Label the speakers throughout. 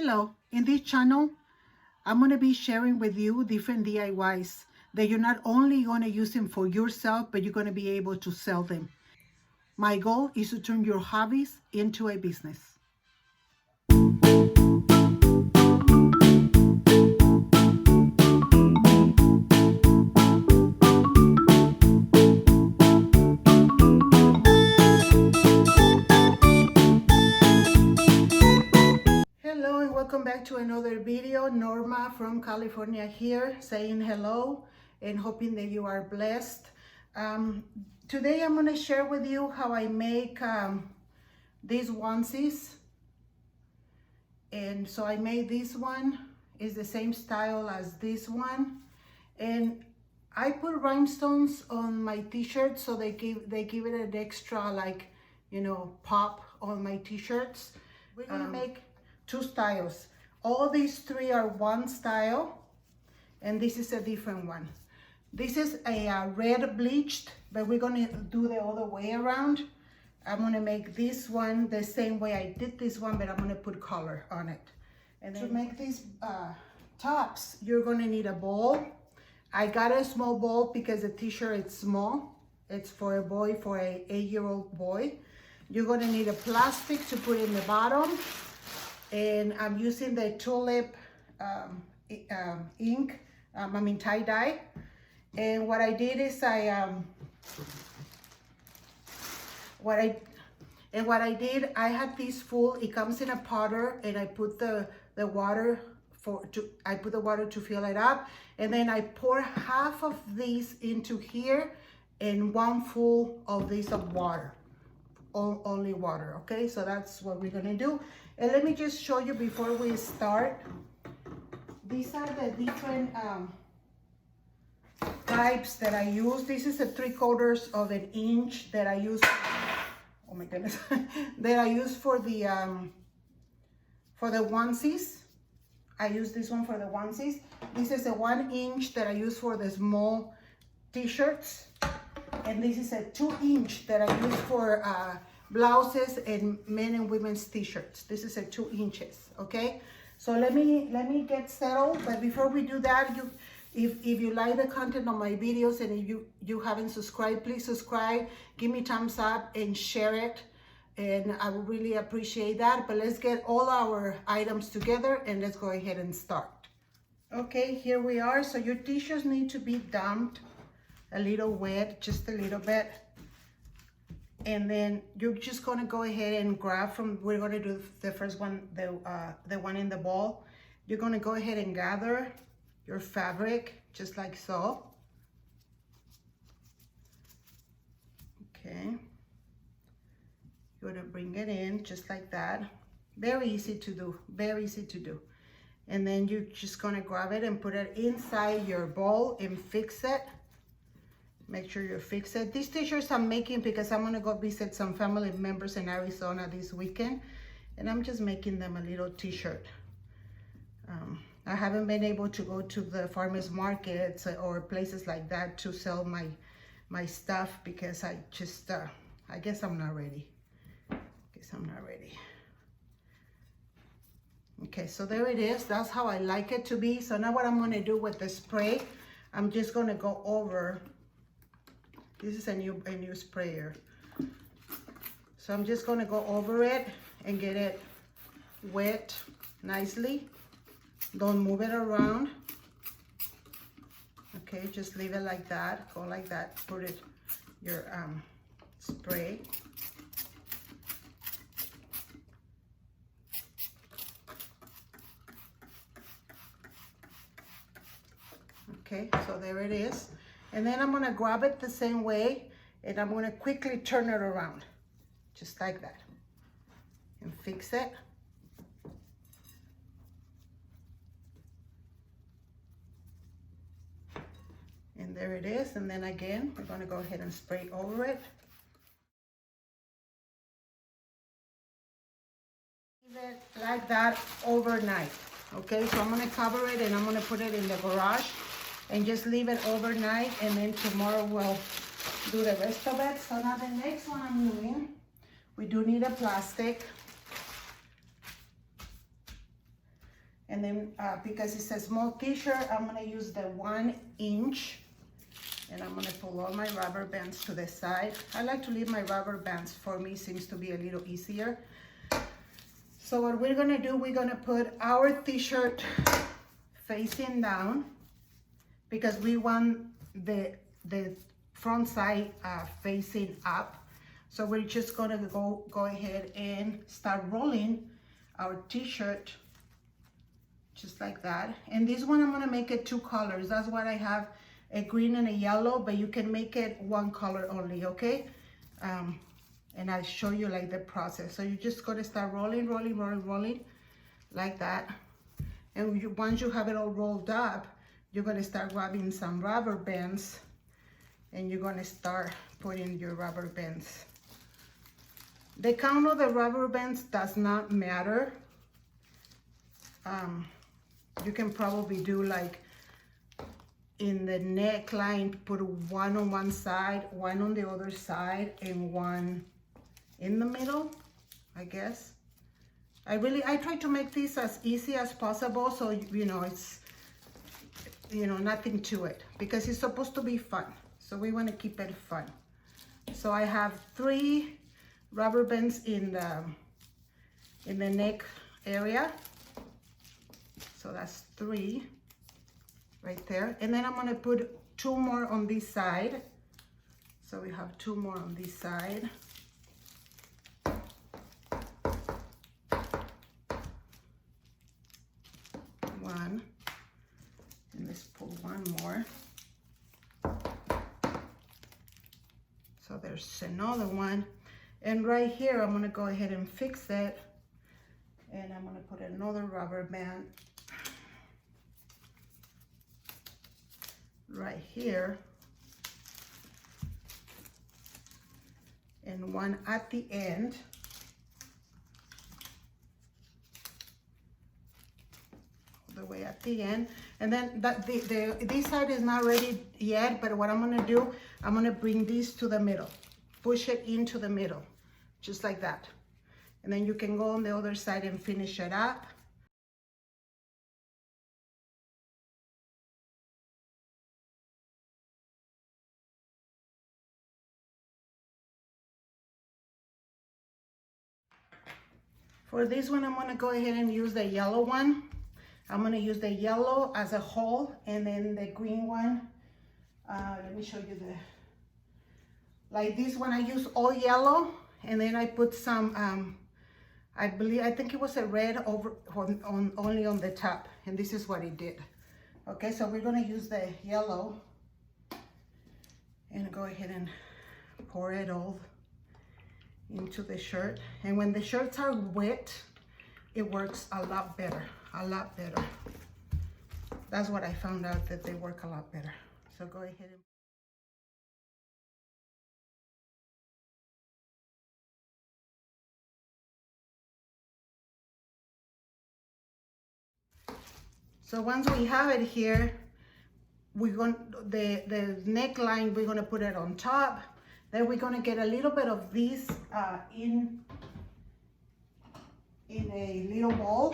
Speaker 1: Hello, in this channel, I'm going to be sharing with you different DIYs that you're not only going to use them for yourself, but you're going to be able to sell them. My goal is to turn your hobbies into a business. Hello and welcome back to another video. Norma from California here saying hello and hoping that you are blessed. Today I'm going to share with you how I make these onesies. And so I made this one, is the same style as this one. And I put rhinestones on my t-shirts so they give it an extra, like, you know, pop on my t-shirts. We're gonna make two styles. All these three are one style, and this is a different one. This is a red bleached, but we're gonna do the other way around. I'm gonna make this one the same way I did this one, but I'm gonna put color on it. And to make these tops, you're gonna need a bowl. I got a small bowl because the t-shirt is small. It's for a boy, for an 8-year-old boy. You're gonna need a plastic to put in the bottom. And I'm using the Tulip ink, tie-dye. And what I did is I had this full, it comes in a powder, and I put the water to fill it up, and then I pour half of these into here and one full of this of water, only water. Okay, so that's what we're gonna do. And let me just show you before we start. These are the different types that I use. This is a 3/4 of an inch that I use. Oh my goodness, that I use for the onesies. I use this one for the onesies. This is a 1 inch that I use for the small t-shirts, and this is a 2 inch that I use for blouses and men and women's t-shirts. This is a 2 inches. Okay, so let me get settled. But before we do that, if you like the content of my videos, and if you haven't subscribed, please subscribe, give me thumbs up and share it, and I would really appreciate that. But let's get all our items together and let's go ahead and start. Okay, here we are. So your t-shirts need to be dumped a little wet, just a little bit. And then you're just gonna go ahead and grab from, we're gonna do the first one, the one in the bowl. You're gonna go ahead and gather your fabric just like so. Okay, you're gonna bring it in just like that. Very easy to do, very easy to do. And then you're just gonna grab it and put it inside your bowl and fix it. Make sure you fix it. These t-shirts I'm making because I'm gonna go visit some family members in Arizona this weekend, and I'm just making them a little t-shirt. I haven't been able to go to the farmers markets or places like that to sell my stuff because I just, I guess I'm not ready. Okay, so there it is. That's how I like it to be. So now what I'm gonna do with the spray, I'm just gonna go over. This is a new sprayer. So I'm just gonna go over it and get it wet nicely. Don't move it around. Okay, just leave it like that. Go like that. Put it your spray. Okay, so there it is. And then I'm gonna grab it the same way, and I'm gonna quickly turn it around, just like that, and fix it. And there it is. And then again, we're gonna go ahead and spray over it. Leave it like that overnight. Okay, so I'm gonna cover it and I'm gonna put it in the garage and just leave it overnight, and then tomorrow we'll do the rest of it. So now the next one I'm doing, we do need a plastic. And then because it's a small t-shirt, I'm gonna use the 1 inch, and I'm gonna pull all my rubber bands to the side. I like to leave my rubber bands, for me seems to be a little easier. So what we're gonna do, we're gonna put our t-shirt facing down because we want the front side facing up. So we're just gonna go ahead and start rolling our t-shirt just like that. And this one I'm gonna make it 2 colors. That's what I have, a green and a yellow, but you can make it 1 color only, okay? And I'll show you like the process. So you just gotta start rolling like that. And once you have it all rolled up, you're gonna start grabbing some rubber bands and you're gonna start putting your rubber bands. The count of the rubber bands does not matter. You can probably do like in the neckline, put 1 on one side, 1 on the other side, and 1 in the middle, I guess. I try to make this as easy as possible, so you know it's, you know, nothing to it, because it's supposed to be fun. So we want to keep it fun. So I have 3 rubber bands in the neck area. So that's 3 right there. And then I'm gonna put 2 more on this side. So we have 2 more on this side. 1, and let's pull 1 more. So there's another one. And right here, I'm gonna go ahead and fix it. And I'm gonna put another rubber band right here. And 1 at the end. The way at the end. And then this side is not ready yet, but what I'm gonna do, I'm gonna bring this to the middle, push it into the middle, just like that. And then you can go on the other side and finish it up. For this one, I'm gonna go ahead and use the yellow one. I'm gonna use the yellow as a whole, and then the green one, let me show you like this one, I use all yellow, and then I put some, I think it was a red only on the top, and this is what it did. Okay, so we're gonna use the yellow and go ahead and pour it all into the shirt. And when the shirts are wet, it works a lot better, a lot better. That's what I found out, that they work a lot better. So go ahead and so once we have it here, we're going the neckline, we're gonna put it on top. Then we're gonna get a little bit of this in a little bowl.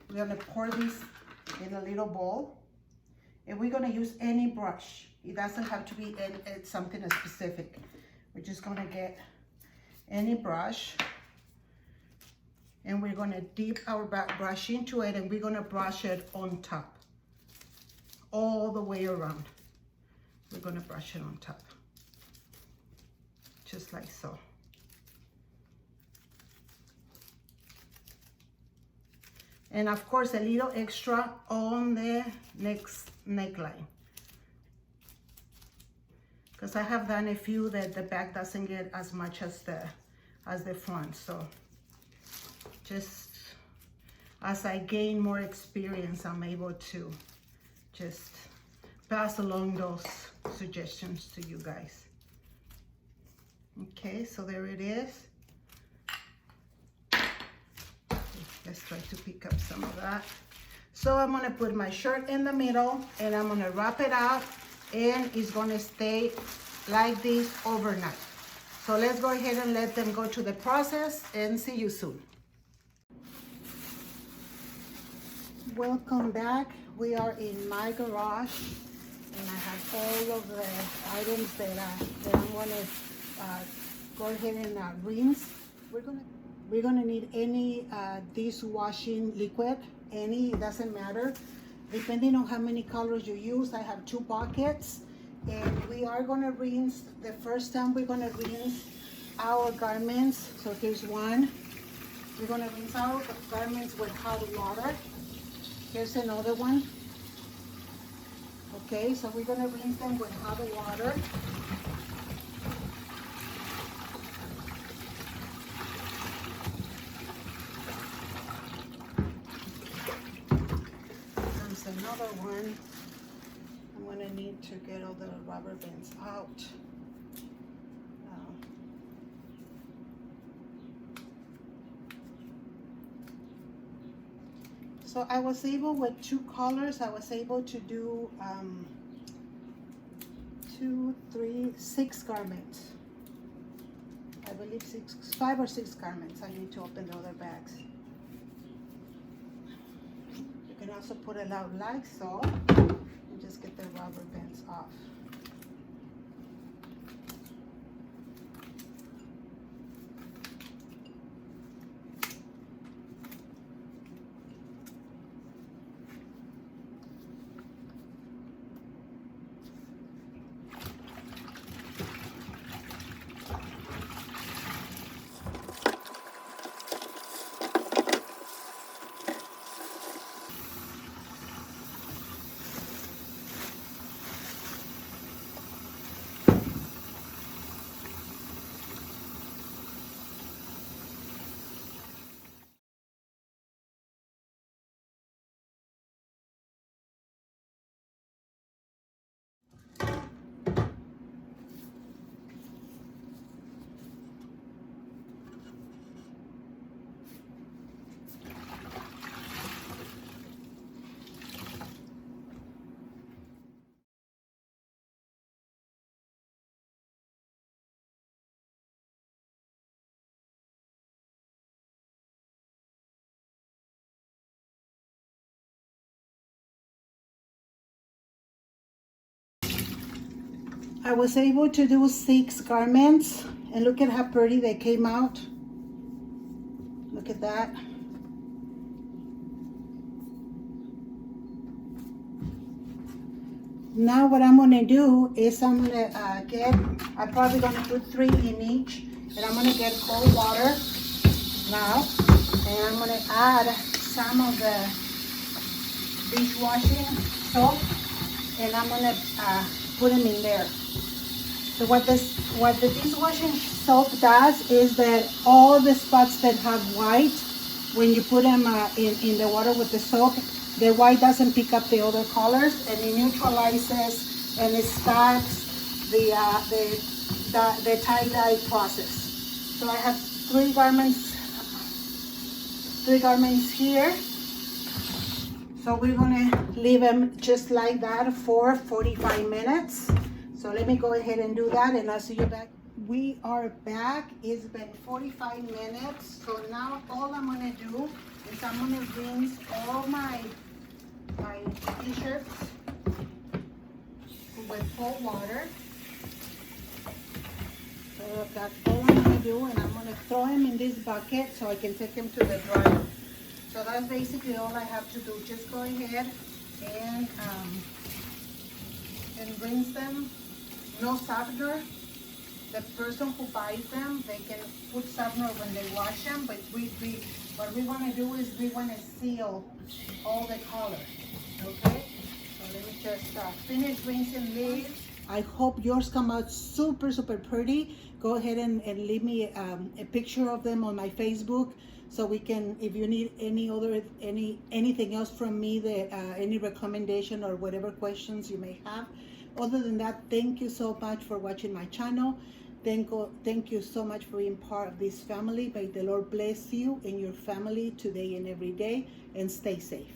Speaker 1: We're gonna pour this in a little bowl, and we're gonna use any brush. It doesn't have to be something specific. We're just gonna get any brush, and we're gonna dip our brush into it, and we're gonna brush it on top, all the way around. We're gonna brush it on top, just like so. And of course, a little extra on the next neckline, because I have done a few that the back doesn't get as much as the front. So just as I gain more experience, I'm able to just pass along those suggestions to you guys. Okay, so there it is. Let's try to pick up some of that. So I'm gonna put my shirt in the middle, and I'm gonna wrap it up, and it's gonna stay like this overnight. So let's go ahead and let them go to the process, and see you soon. Welcome back. We are in my garage and I have all of the items that I'm going to go ahead and rinse. We're gonna need any dishwashing liquid, any, it doesn't matter. Depending on how many colors you use, I have 2 buckets. And we are gonna rinse, the first time we're gonna rinse our garments. So here's one. We're gonna rinse our garments with hot water. Here's another one. Okay, so we're gonna rinse them with hot water. There's another one. I'm gonna need to get all the rubber bands out. So I was able, with 2 colors, I was able to do 2, 3, 6 garments. I believe 5 or 6 garments. I need to open the other bags. You can also put it out like so and just get the rubber bands off. I was able to do 6 garments, and look at how pretty they came out. Look at that. Now what I'm gonna do is I'm probably gonna put 3 in each, and I'm gonna get cold water now, and I'm gonna add some of the dishwashing soap, and I'm gonna put them in there. So what the dishwashing soap does is that all the spots that have white, when you put them in the water with the soap, the white doesn't pick up the other colors, and it neutralizes and it stops the tie-dye process. So I have 3 garments here. So we're gonna leave them just like that for 45 minutes. So let me go ahead and do that, and I'll see you back. We are back. It's been 45 minutes. So now all I'm gonna do is I'm gonna rinse all my t-shirts with cold water. So that's all I'm gonna do, and I'm gonna throw them in this bucket so I can take them to the dryer. So that's basically all I have to do. Just go ahead and rinse them. No softener. The person who buys them, they can put softener when they wash them, but what we want to do is we want to seal all the color. Okay? So let me just finish rinsing these. I hope yours come out super, super pretty. Go ahead and leave me a picture of them on my Facebook, so we can, if you need anything else from me, any recommendation or whatever questions you may have. Other than that, thank you so much for watching my channel. Thank you so much for being part of this family. May the Lord bless you and your family today and every day, and stay safe.